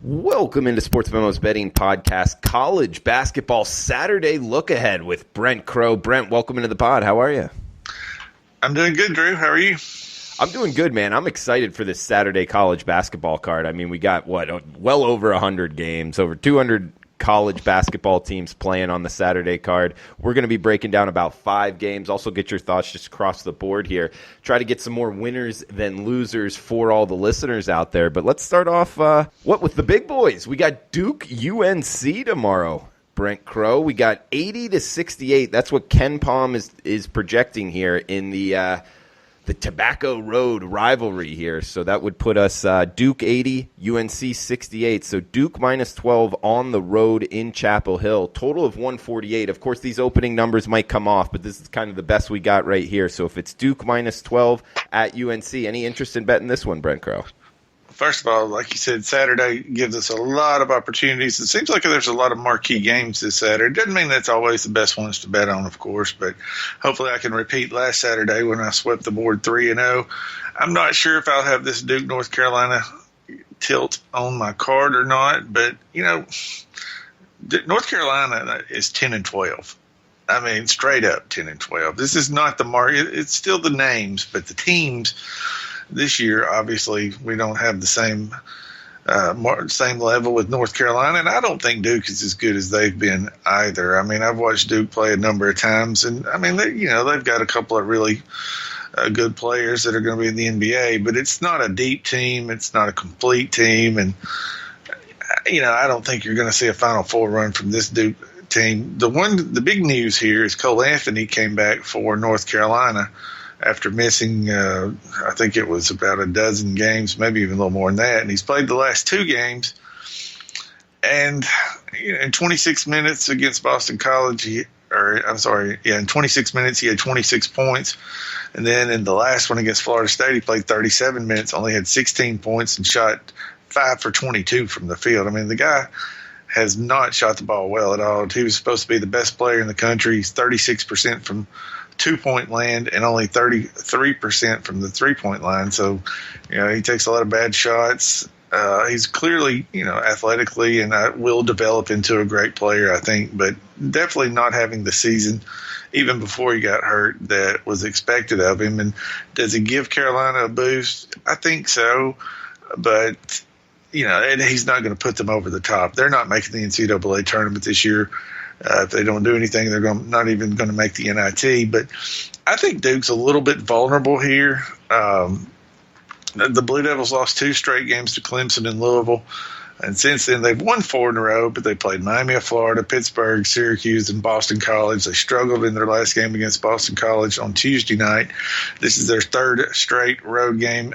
Welcome into Sports Memos Betting Podcast, College Basketball Saturday Look Ahead with Brent Crow. Brent, welcome into the pod. How are you? I'm doing good, Drew. How are you? I'm doing good, man. I'm excited for this Saturday college basketball card. I mean, we got, well over 100 games, over 200 college basketball teams playing on the Saturday card. We're going to be breaking down about 5 games. Also get your thoughts just across the board here. Try to get some more winners than losers for all the listeners out there. But let's start off with the big boys. We got Duke UNC tomorrow. Brent Crow, we got 80-68. That's what Ken Palm is projecting here in the Tobacco Road rivalry here. So that would put us Duke 80, UNC 68. So Duke minus 12 on the road in Chapel Hill. Total of 148. Of course, these opening numbers might come off, but this is kind of the best we got right here. So if it's Duke minus 12 at UNC, any interest in betting this one, Brent Crow? First of all, like you said, Saturday gives us a lot of opportunities. It seems like there's a lot of marquee games this Saturday. Doesn't mean that's always the best ones to bet on, of course, but hopefully I can repeat last Saturday when I swept the board 3-0. I'm not sure if I'll have this Duke, North Carolina tilt on my card or not, but, North Carolina is 10-12. I mean, straight up 10-12. This is not the market. It's still the names, but the teams – this year, obviously, we don't have the same level with North Carolina, and I don't think Duke is as good as they've been either. I mean, I've watched Duke play a number of times, and I mean, they've got a couple of really good players that are going to be in the NBA, but it's not a deep team, it's not a complete team, and I don't think you're going to see a Final Four run from this Duke team. The big news here is Cole Anthony came back for North Carolina after missing, I think it was about a dozen games, maybe even a little more than that. And he's played the last 2 games. And in 26 minutes against Boston College, in 26 minutes he had 26 points. And then in the last one against Florida State, he played 37 minutes, only had 16 points, and shot 5 for 22 from the field. I mean, the guy has not shot the ball well at all. He was supposed to be the best player in the country. He's 36% from 2-point land and only 33% from the 3-point line. So, he takes a lot of bad shots. He's clearly, athletically and will develop into a great player, I think, but definitely not having the season even before he got hurt that was expected of him. And does he give Carolina a boost? I think so, but and he's not going to put them over the top. They're not making the NCAA tournament this year. If they don't do anything, they're not even going to make the NIT. But I think Duke's a little bit vulnerable here. The Blue Devils lost 2 straight games to Clemson and Louisville. And since then, they've won 4 in a row, but they played Miami of Florida, Pittsburgh, Syracuse, and Boston College. They struggled in their last game against Boston College on Tuesday night. This is their third straight road game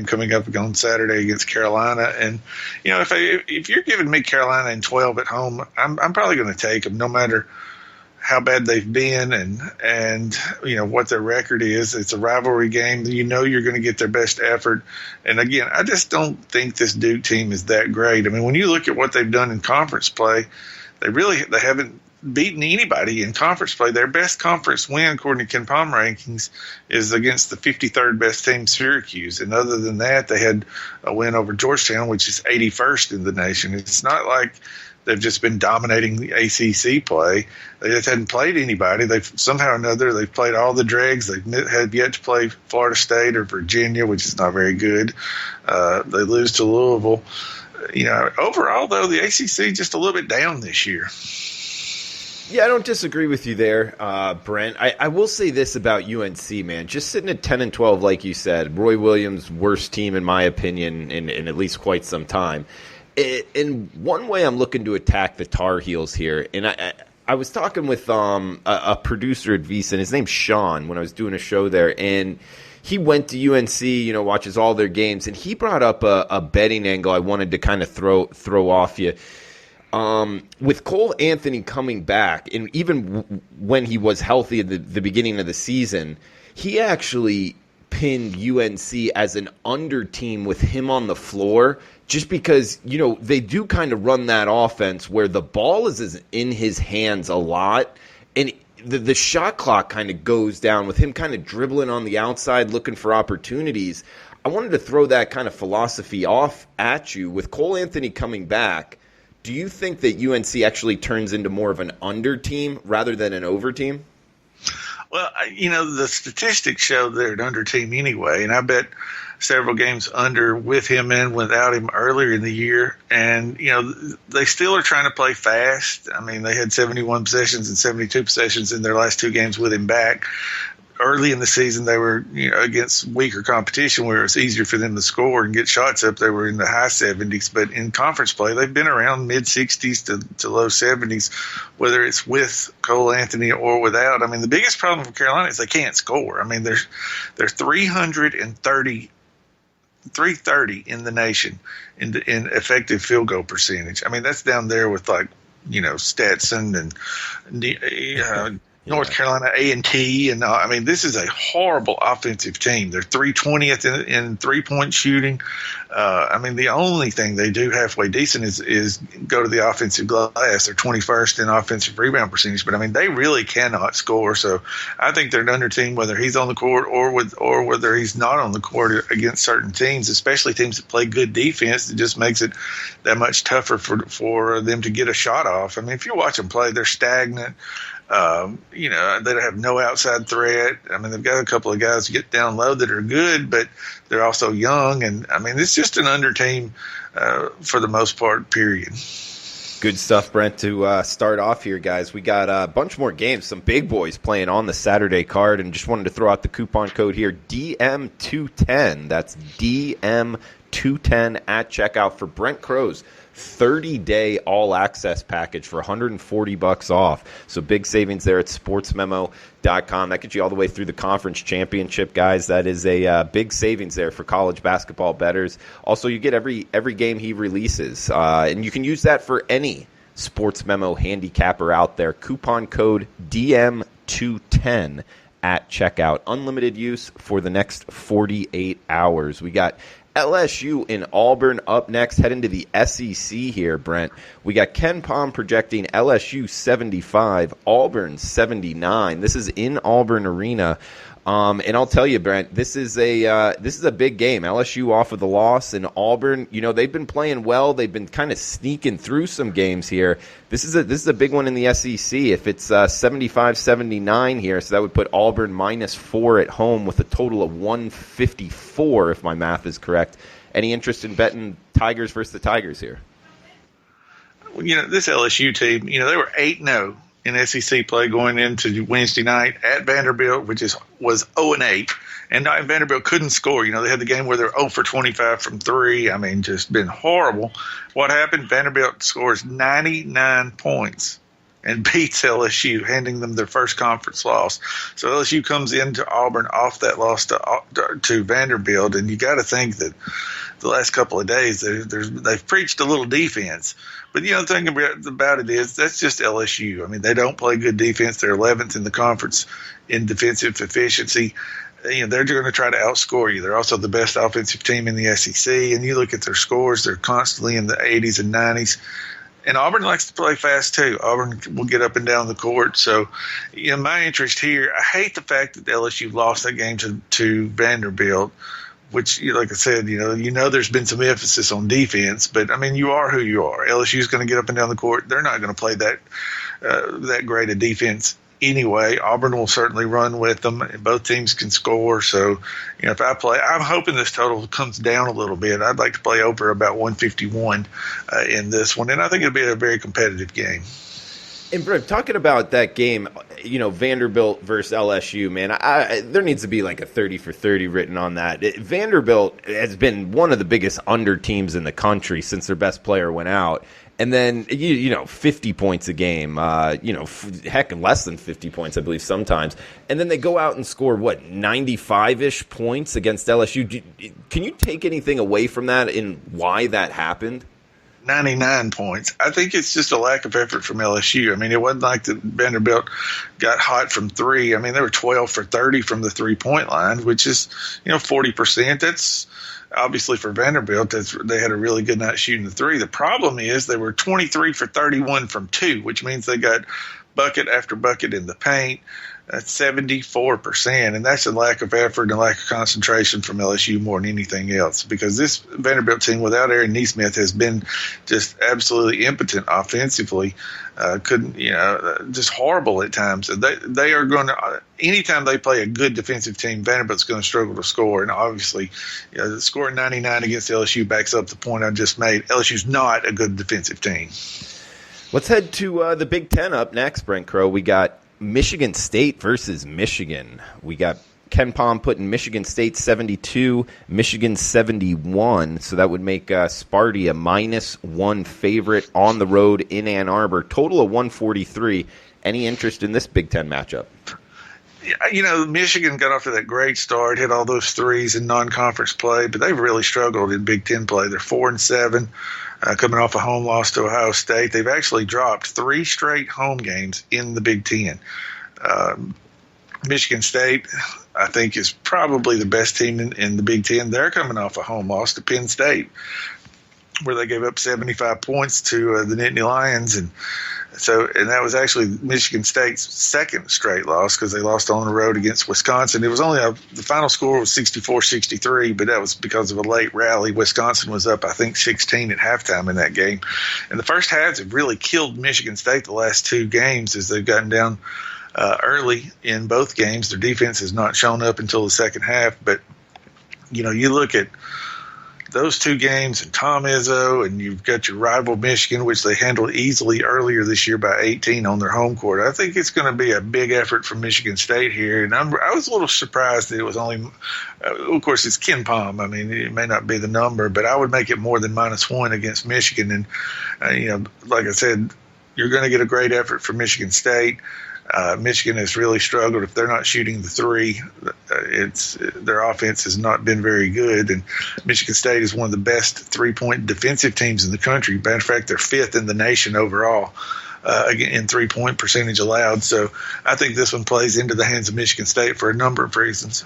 coming up on Saturday against Carolina. And, if you're giving me Carolina in 12 at home, I'm probably going to take them no matter how bad they've been and what their record is. It's a rivalry game. You're going to get their best effort. And again, I just don't think this Duke team is that great. I mean, when you look at what they've done in conference play, they haven't beaten anybody in conference play. Their best conference win, according to Ken Palm rankings, is against the 53rd best team, Syracuse. And other than that, they had a win over Georgetown, which is 81st in the nation. It's not like they've just been dominating the ACC play. They just hadn't played anybody. They've somehow or another, they've played all the dregs. They've had yet to play Florida State or Virginia, which is not very good. They lose to Louisville. Overall, though, the ACC just a little bit down this year. Yeah, I don't disagree with you there, Brent. I will say this about UNC, man. Just sitting at 10-12, like you said, Roy Williams' worst team, in my opinion, in at least quite some time. In one way, I'm looking to attack the Tar Heels here, and I was talking with a producer at VEASAN. His name's Sean when I was doing a show there, and he went to UNC, watches all their games, and he brought up a betting angle I wanted to kind of throw off you. With Cole Anthony coming back, and even when he was healthy at the beginning of the season, he actually pinned UNC as an under team with him on the floor, just because, they do kind of run that offense where the ball is in his hands a lot, and the shot clock kind of goes down with him kind of dribbling on the outside looking for opportunities. I wanted to throw that kind of philosophy off at you. With Cole Anthony coming back, do you think that UNC actually turns into more of an under team rather than an over team? Well, the statistics show they're an under team anyway, and I bet several games under with him and without him earlier in the year. And, they still are trying to play fast. I mean, they had 71 possessions and 72 possessions in their last two games with him back. Early in the season, they were against weaker competition where it's easier for them to score and get shots up. They were in the high 70s. But in conference play, they've been around mid-60s to low 70s, whether it's with Cole Anthony or without. I mean, the biggest problem for Carolina is they can't score. I mean, they're 330 in the nation in effective field goal percentage. I mean, that's down there with Stetson and North Carolina A&T, and I mean, this is a horrible offensive team. They're 320th in three-point shooting. I mean, the only thing they do halfway decent is go to the offensive glass. They're 21st in offensive rebound percentage, but I mean, they really cannot score. So I think they're an under team, whether he's on the court or whether he's not on the court against certain teams, especially teams that play good defense. It just makes it that much tougher for them to get a shot off. I mean, if you watch them play, they're stagnant. They have no outside threat. I mean, they've got a couple of guys get down low that are good, but they're also young. And, I mean, it's just an under team for the most part, period. Good stuff, Brent, to start off here, guys. We got a bunch more games, some big boys playing on the Saturday card, and just wanted to throw out the coupon code here, DM210. That's DM210 at checkout for Brent Crow's 30-day all-access package for $140 off. So big savings there at sportsmemo.com. That gets you all the way through the conference championship, guys. That is a big savings there for college basketball bettors. Also, you get every game he releases, and you can use that for any Sports Memo handicapper out there. Coupon code DM210 at checkout. Unlimited use for the next 48 hours. We got LSU in Auburn up next. Head into the SEC here, Brent. We got Ken Palm projecting LSU 75, Auburn 79. This is in Auburn Arena. And I'll tell you, Brent, this is a big game. LSU off of the loss, and Auburn, they've been playing well. They've been kind of sneaking through some games here. This is a big one in the SEC. If it's 75-79 here, so that would put Auburn -4 at home with a total of 154, if my math is correct. Any interest in betting Tigers versus the Tigers here? Well, this LSU team, they were 8-0. In SEC play going into Wednesday night at Vanderbilt, which was 0-8, and Vanderbilt couldn't score. They had the game where they're 0 for 25 from three. I mean, just been horrible. What happened? Vanderbilt scores 99 points and beats LSU, handing them their first conference loss. So LSU comes into Auburn off that loss to Vanderbilt, and you got to think that the last couple of days they've preached a little defense. But the thing about it is that's just LSU. I mean, they don't play good defense. They're 11th in the conference in defensive efficiency. They're going to try to outscore you. They're also the best offensive team in the SEC. And you look at their scores, they're constantly in the 80s and 90s. And Auburn likes to play fast, too. Auburn will get up and down the court. So, my interest here, I hate the fact that LSU lost that game to Vanderbilt, which, like I said, there's been some emphasis on defense, but I mean, you are who you are. LSU's going to get up and down the court. They're not going to play that great a defense anyway. Auburn will certainly run with them. Both teams can score. So, if I play, I'm hoping this total comes down a little bit. I'd like to play over about 151 in this one, and I think it'll be a very competitive game. And Brent, talking about that game, Vanderbilt versus LSU, man, there needs to be like a 30 for 30 written on that. Vanderbilt has been one of the biggest under teams in the country since their best player went out. And then, 50 points a game, heck, less than 50 points, I believe, sometimes. And then they go out and score, 95-ish points against LSU. Can you take anything away from that in why that happened? 99 points. I think it's just a lack of effort from LSU. I mean, it wasn't like that Vanderbilt got hot from three. I mean, they were 12 for 30 from the three-point line, which is, 40%. That's obviously for Vanderbilt. They had a really good night shooting the three. The problem is they were 23 for 31 from two, which means they got bucket after bucket in the paint. That's 74%, and that's a lack of effort and a lack of concentration from LSU more than anything else, because this Vanderbilt team without Aaron Nesmith has been just absolutely impotent offensively. Just horrible at times. They are going to, anytime they play a good defensive team, Vanderbilt's going to struggle to score. And obviously, scoring 99 against LSU backs up the point I just made. LSU's not a good defensive team. Let's head to the Big Ten up next, Brent Crow. We got Michigan State versus Michigan. We got Ken Pom putting Michigan State 72, Michigan 71. So that would make Sparty a -1 favorite on the road in Ann Arbor. Total of 143. Any interest in this Big Ten matchup? Michigan got off to that great start, hit all those threes in non-conference play, but they've really struggled in Big Ten play. They're 4-7. Coming off a home loss to Ohio State. They've actually dropped 3 straight home games in the Big Ten. Michigan State, I think, is probably the best team in the Big Ten. They're coming off a home loss to Penn State, where they gave up 75 points to the Nittany Lions. And that was actually Michigan State's second straight loss, because they lost on the road against Wisconsin. It was only the final score was 64-63, but that was because of a late rally. Wisconsin was up, I think, 16 at halftime in that game. And the first halves have really killed Michigan State the last 2 games as they've gotten down early in both games. Their defense has not shown up until the second half. But, you look at those 2 games and Tom Izzo, and you've got your rival Michigan, which they handled easily earlier this year by 18 on their home court. I think it's going to be a big effort from Michigan State here. And I was a little surprised that it was only, of course, it's Ken Pom. I mean, it may not be the number, but I would make it more than -1 against Michigan. And, like I said, you're going to get a great effort from Michigan State. Michigan has really struggled. If they're not shooting the 3, their offense has not been very good. And Michigan State is one of the best 3-point defensive teams in the country. Matter of fact, they're 5th in the nation overall in 3-point percentage allowed. So I think this one plays into the hands of Michigan State for a number of reasons.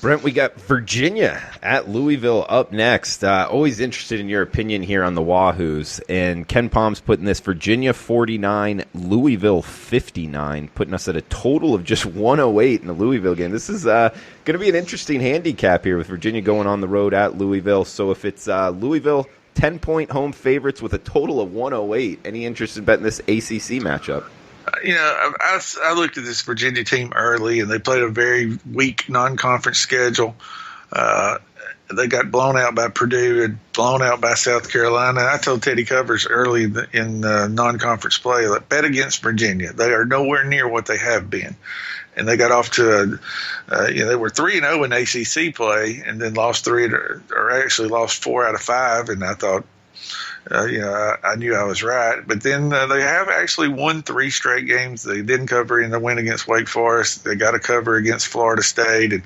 Brent, we got Virginia at Louisville up next. Always interested in your opinion here on the Wahoos. And Ken Pom's putting this Virginia 49, Louisville 59, putting us at a total of just 108 in the Louisville game. This is going to be an interesting handicap here with Virginia going on the road at Louisville. So if it's Louisville 10-point home favorites with a total of 108, any interest in betting this ACC matchup? I looked at this Virginia team early, and they played a very weak non-conference schedule. They got blown out by Purdue and blown out by South Carolina. I told Teddy Covers early in non-conference play, bet against Virginia. They are nowhere near what they have been. And they got off to they were 3-0 in ACC play, and then lost 4 out of 5. And I thought, I knew I was right. But then they have actually won 3 straight games. They didn't cover in the win against Wake Forest. They got a cover against Florida State. And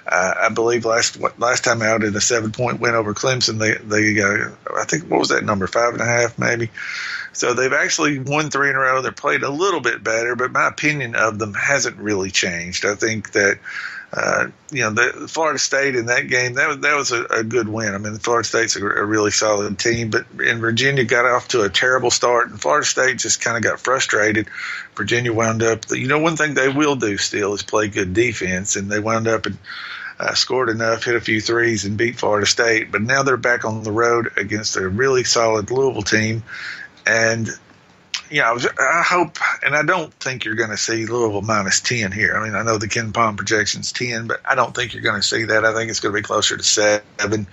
I believe last time out in a 7-point win over Clemson, they got, I think, what was that number, 5.5 maybe? So they've actually won 3 in a row. They're played a little bit better, but my opinion of them hasn't really changed. I think that the Florida State in that game, that was a good win. I mean, Florida State's a really solid team, but in Virginia got off to a terrible start, and Florida State just kind of got frustrated. Virginia wound up, one thing they will do still is play good defense, and they wound up and scored enough, hit a few threes, and beat Florida State. But now they're back on the road against a really solid Louisville team, and I hope, and I don't think you're going to see Louisville -10 here. I mean, I know the Ken Pom projection's 10, but I don't think you're going to see that. I think it's going to be closer to 7,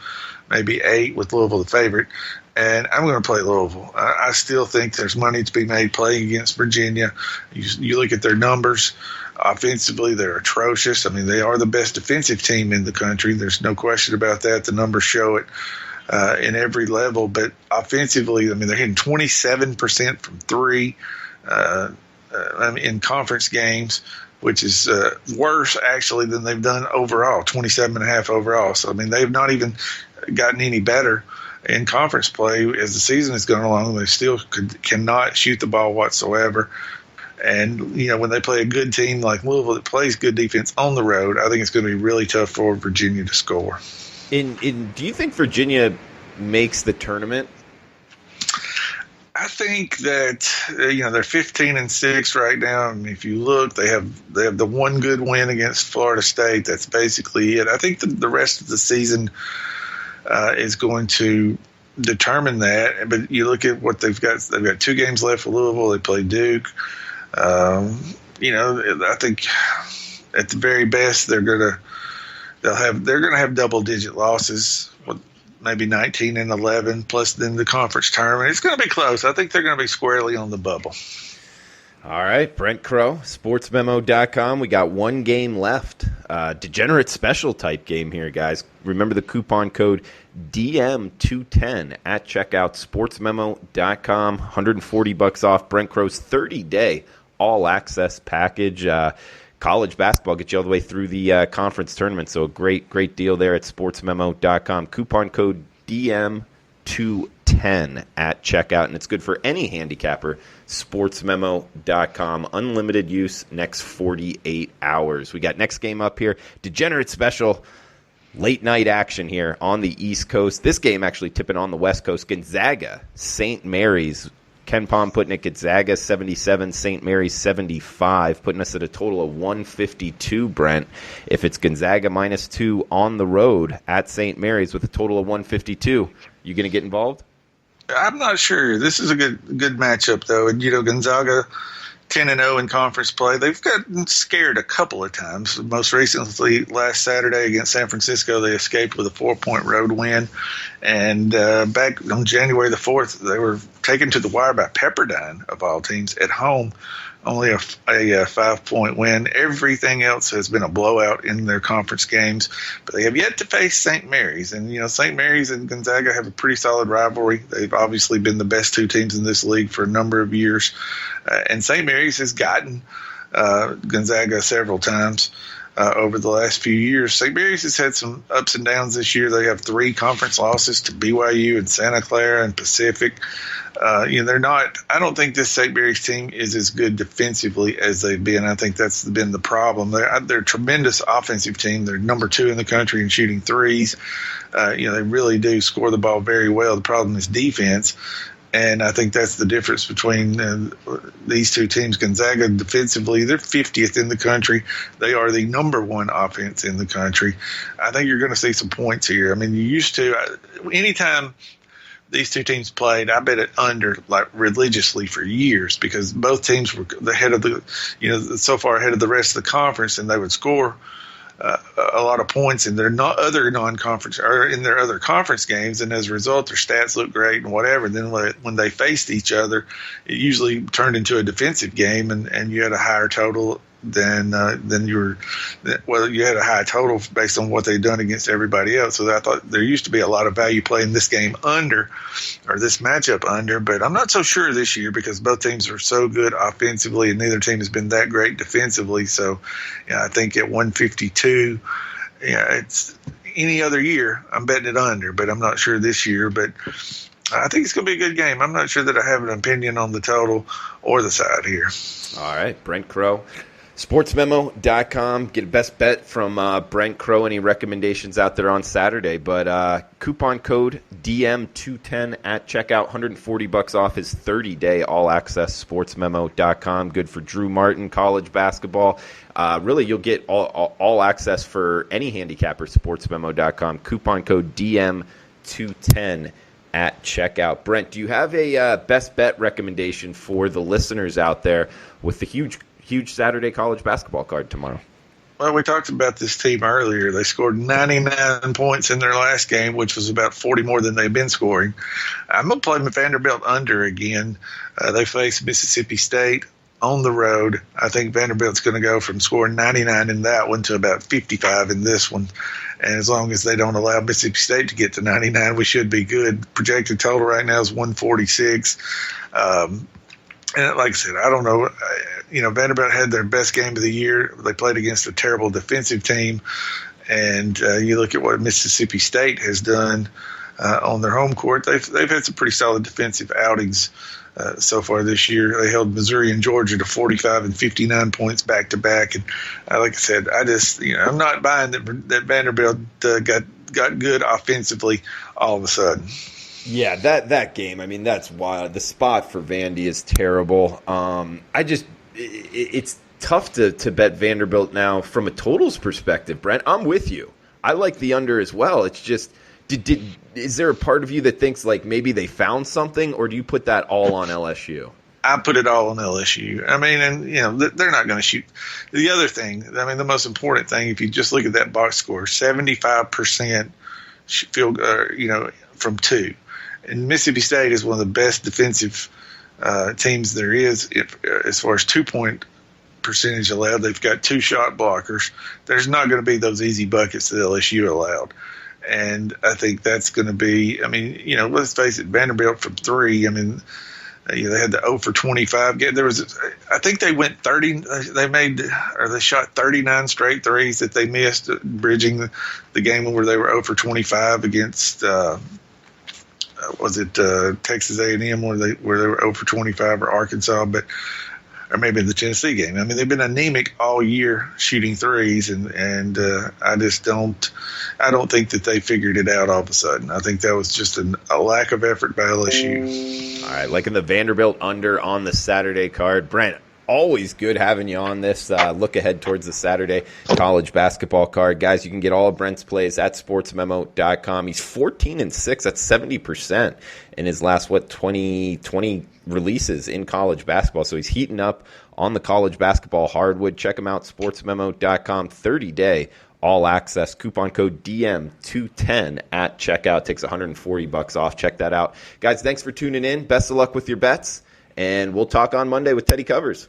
maybe 8 with Louisville the favorite. And I'm going to play Louisville. I still think there's money to be made playing against Virginia. You look at their numbers. Offensively, they're atrocious. I mean, they are the best defensive team in the country. There's no question about that. The numbers show it. In every level, but offensively, I mean, they're hitting 27% from 3 in conference games, which is worse actually than they've done overall, 27.5 overall. So I mean, they've not even gotten any better in conference play as the season has gone along. They still cannot shoot the ball whatsoever. And, when they play a good team like Louisville that plays good defense on the road, I think it's going to be really tough for Virginia to score. Do you think Virginia makes the tournament? I think that they're 15-6 right now, and if you look, they have the one good win against Florida State. That's basically it. I think the rest of the season is going to determine that. But you look at what they've got. They've got 2 games left for Louisville. They play Duke. I think at the very best they're gonna have double-digit losses. Maybe 19-11, plus then the conference tournament. It's going to be close. I think they're going to be squarely on the bubble. All right, Brent Crow, sportsmemo.com. We got 1 game left. Degenerate special type game here, guys. Remember the coupon code DM210 at checkout, sportsmemo.com. $140 off Brent Crow's 30-day all-access package. College basketball gets you all the way through the conference tournament, so a great deal there at sportsmemo.com. Coupon code DM210 at checkout, and it's good for any handicapper. Sportsmemo.com. Unlimited use next 48 hours. We got next game up here. Degenerate special. Late night action here on the East Coast. This game actually tipping on the West Coast. Gonzaga, St. Mary's. Ken Pom putting it Gonzaga 77, St. Mary's 75, putting us at a total of 152, Brent. If it's Gonzaga -2 on the road at St. Mary's with a total of 152, you going to get involved? I'm not sure. This is a good matchup, though. And, Gonzaga 10-0 in conference play. They've gotten scared a couple of times. Most recently, last Saturday against San Francisco, they escaped with a 4-point road win. And back on January the 4th, they were taken to the wire by Pepperdine, of all teams, at home. Only a 5-point win. Everything else has been a blowout in their conference games. But they have yet to face St. Mary's. And, St. Mary's and Gonzaga have a pretty solid rivalry. They've obviously been the best 2 teams in this league for a number of years. And St. Mary's has gotten Gonzaga several times over the last few years. St. Mary's has had some ups and downs this year. They have 3 conference losses to BYU and Santa Clara and Pacific. They're not. I don't think this St. Mary's team is as good defensively as they've been. I think that's been the problem. They're a tremendous offensive team. They're number 2 in the country in shooting threes. They really do score the ball very well. The problem is defense. And I think that's the difference between these 2 teams. Gonzaga defensively, they're 50th in the country. They are the number 1 offense in the country. I think you're going to see some points here. I mean, you used to anytime these 2 teams played, I bet it under like religiously for years because both teams were the head of so far ahead of the rest of the conference, and they would score a lot of points in their other non-conference or in their other conference games, and as a result, their stats look great and whatever. Then when they faced each other, it usually turned into a defensive game, and you had a higher total than you had a high total based on what they'd done against everybody else. So I thought there used to be a lot of value playing this game under, or this matchup under, but I'm not so sure this year because both teams are so good offensively and neither team has been that great defensively. So I think at 152, it's any other year I'm betting it under, but I'm not sure this year. But I think it's going to be a good game. I'm not sure that I have an opinion on the total or the side here. All right, Brent Crow. Sportsmemo.com. Get a best bet from Brent Crow. Any recommendations out there on Saturday? But coupon code DM210 at checkout. $140 off his 30-day all-access sportsmemo.com. Good for Drew Martin, college basketball. Really, you'll get all access for any handicapper, sportsmemo.com. Coupon code DM210 at checkout. Brent, do you have a best bet recommendation for the listeners out there with the huge Saturday college basketball card tomorrow? Well, we talked about this team earlier. They scored 99 points in their last game, which was about 40 more than they've been scoring. I'm going to play Vanderbilt under again. They face Mississippi State on the road. I think Vanderbilt's going to go from scoring 99 in that one to about 55 in this one. And as long as they don't allow Mississippi State to get to 99, we should be good. Projected total right now is 146. And like I said, I don't know. Vanderbilt had their best game of the year. They played against a terrible defensive team. And you look at what Mississippi State has done on their home court. They've had some pretty solid defensive outings so far this year. They held Missouri and Georgia to 45 and 59 points back to back. And like I said, I'm not buying that Vanderbilt got good offensively all of a sudden. Yeah, that game. I mean, that's wild. The spot for Vandy is terrible. It's tough to bet Vanderbilt now from a totals perspective. Brent, I'm with you. I like the under as well. It's just, is there a part of you that thinks like maybe they found something, or do you put that all on LSU? I put it all on LSU. I mean, and they're not going to shoot. The other thing, I mean, the most important thing, if you just look at that box score, 75% field, from two. And Mississippi State is one of the best defensive teams there is as far as 2-point percentage allowed. They've got 2 shot blockers. There's not going to be those easy buckets that LSU allowed. And I think that's going to be, I mean, let's face it, Vanderbilt from 3, I mean, they had the 0 for 25. There was, I think they went 30. They shot 39 straight threes that they missed, bridging the game where they were 0 for 25 against. Was it Texas A&M where they were 0 for 25, or Arkansas, or maybe the Tennessee game. I mean, they've been anemic all year shooting threes, and I don't think that they figured it out all of a sudden. I think that was just a lack of effort by LSU. All right, liking the Vanderbilt under on the Saturday card. Brent, always good having you on this look ahead towards the Saturday college basketball card. Guys, you can get all of Brent's plays at sportsmemo.com. He's 14-6. That's 70% in his last, 20 releases in college basketball. So he's heating up on the college basketball hardwood. Check him out, sportsmemo.com. 30-day all access. Coupon code DM210 at checkout. Takes $140 off. Check that out. Guys, thanks for tuning in. Best of luck with your bets. And we'll talk on Monday with Teddy Covers.